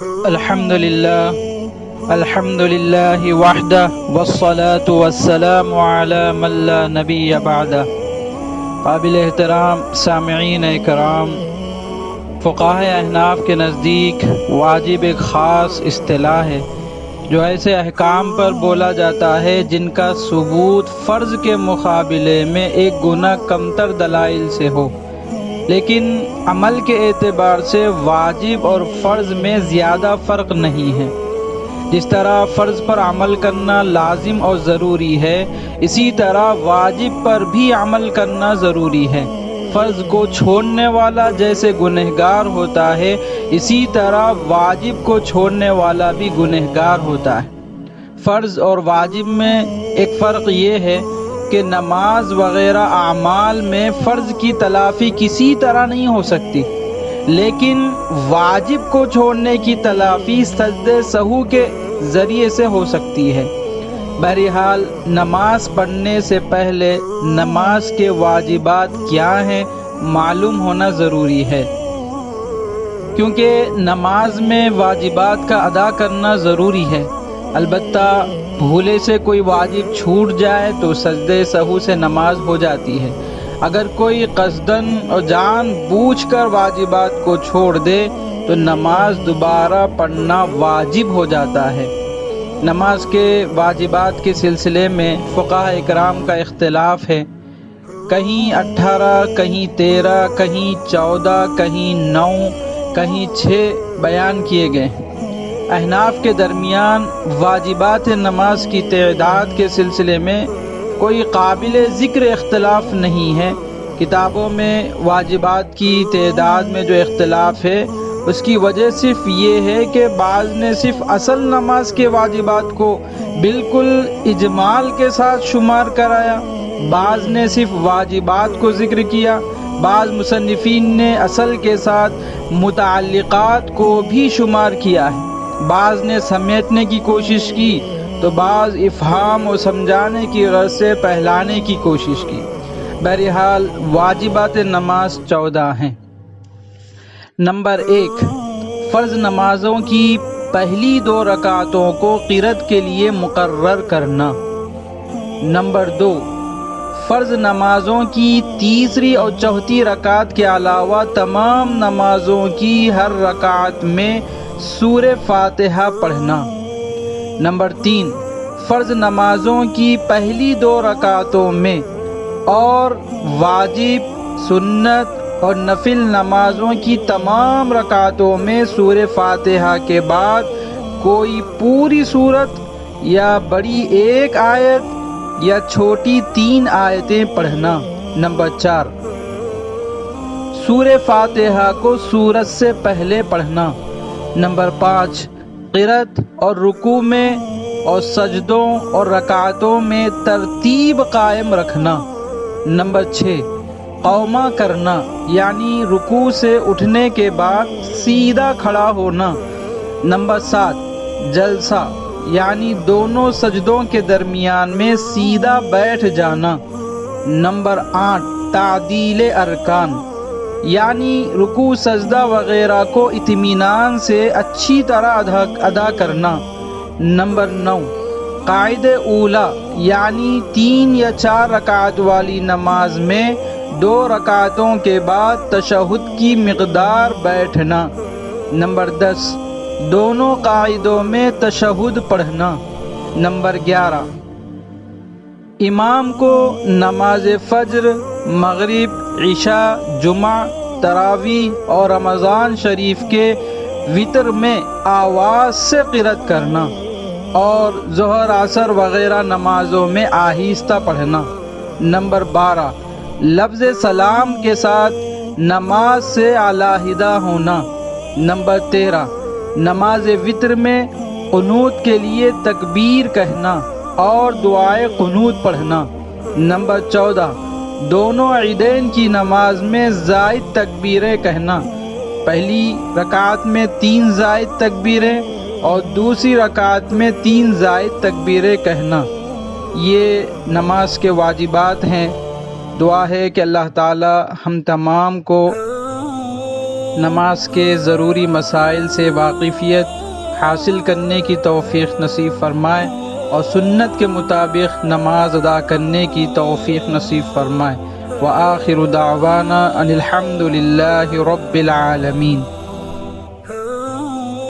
الحمد للہ وحدہ والصلاة والسلام علی من لا نبی بعدہ۔ قابل احترام سامعین اکرام، فقہاء احناف کے نزدیک واجب ایک خاص اصطلاح ہے جو ایسے احکام پر بولا جاتا ہے جن کا ثبوت فرض کے مقابلے میں ایک گنا کمتر دلائل سے ہو، لیکن عمل کے اعتبار سے واجب اور فرض میں زیادہ فرق نہیں ہے۔ جس طرح فرض پر عمل کرنا لازم اور ضروری ہے، اسی طرح واجب پر بھی عمل کرنا ضروری ہے۔ فرض کو چھوڑنے والا جیسے گنہگار ہوتا ہے، اسی طرح واجب کو چھوڑنے والا بھی گنہگار ہوتا ہے۔ فرض اور واجب میں ایک فرق یہ ہے کہ نماز وغیرہ اعمال میں فرض کی تلافی کسی طرح نہیں ہو سکتی، لیکن واجب کو چھوڑنے کی تلافی سجدہ سہو کے ذریعے سے ہو سکتی ہے۔ بہرحال نماز پڑھنے سے پہلے نماز کے واجبات کیا ہیں معلوم ہونا ضروری ہے، کیونکہ نماز میں واجبات کا ادا کرنا ضروری ہے۔ البتہ بھولے سے کوئی واجب چھوٹ جائے تو سجدہ سہو سے نماز ہو جاتی ہے۔ اگر کوئی قصداً اور جان بوجھ کر واجبات کو چھوڑ دے تو نماز دوبارہ پڑھنا واجب ہو جاتا ہے۔ نماز کے واجبات کے سلسلے میں فقہاء اکرام کا اختلاف ہے، کہیں 18، کہیں 13، کہیں 14، کہیں 9، کہیں 6 بیان کیے گئے ہیں۔ احناف کے درمیان واجبات نماز کی تعداد کے سلسلے میں کوئی قابل ذکر اختلاف نہیں ہے۔ کتابوں میں واجبات کی تعداد میں جو اختلاف ہے اس کی وجہ صرف یہ ہے کہ بعض نے صرف اصل نماز کے واجبات کو بالکل اجمال کے ساتھ شمار کرایا، بعض نے صرف واجبات کو ذکر کیا، بعض مصنفین نے اصل کے ساتھ متعلقات کو بھی شمار کیا ہے، بعض نے سمیٹنے کی کوشش کی تو بعض افہام و سمجھانے کی غرض سے پہلانے کی کوشش کی۔ بہرحال واجبات نماز 14 ہیں۔ نمبر 1، فرض نمازوں کی پہلی 2 رکعتوں کو قرأت کے لیے مقرر کرنا۔ نمبر 2، فرض نمازوں کی تیسری اور چوتھی رکعت کے علاوہ تمام نمازوں کی ہر رکعت میں سورہ فاتحہ پڑھنا۔ نمبر 3، فرض نمازوں کی پہلی 2 رکعتوں میں اور واجب، سنت اور نفل نمازوں کی تمام رکعتوں میں سورہ فاتحہ کے بعد کوئی پوری سورت یا بڑی 1 آیت یا چھوٹی 3 آیتیں پڑھنا۔ نمبر 4، سورہ فاتحہ کو سورت سے پہلے پڑھنا۔ نمبر 5، قرأت اور رکوع میں اور سجدوں اور رکعتوں میں ترتیب قائم رکھنا۔ نمبر 6، قومہ کرنا یعنی رکوع سے اٹھنے کے بعد سیدھا کھڑا ہونا۔ نمبر 7، جلسہ یعنی دونوں سجدوں کے درمیان میں سیدھا بیٹھ جانا۔ نمبر 8، تعدیل ارکان یعنی رکوع سجدہ وغیرہ کو اطمینان سے اچھی طرح ادا کرنا۔ نمبر 9، قاعدہ اولیٰ یعنی 3 یا 4 رکعت والی نماز میں 2 رکعتوں کے بعد تشہد کی مقدار بیٹھنا۔ نمبر 10، دونوں قاعدوں میں تشہد پڑھنا۔ نمبر 11، امام کو نماز فجر، مغرب، عشاء، جمعہ، تراویح اور رمضان شریف کے وتر میں آواز سے قرأت کرنا اور ظہر، عصر وغیرہ نمازوں میں آہستہ پڑھنا۔ نمبر 12، لفظ سلام کے ساتھ نماز سے علیحدہ ہونا۔ نمبر 13، نماز وتر میں قنوت کے لیے تکبیر کہنا اور دعائے قنوت پڑھنا۔ نمبر 14، دونوں عیدین کی نماز میں زائد تکبیریں کہنا، پہلی رکعت میں 3 زائد تکبیریں اور دوسری رکعت میں 3 زائد تکبیریں کہنا۔ یہ نماز کے واجبات ہیں۔ دعا ہے کہ اللہ تعالی ہم تمام کو نماز کے ضروری مسائل سے واقفیت حاصل کرنے کی توفیق نصیب فرمائے اور سنت کے مطابق نماز ادا کرنے کی توفیق نصیب فرمائے۔ وآخر دعوانا ان الحمد للہ رب العالمین۔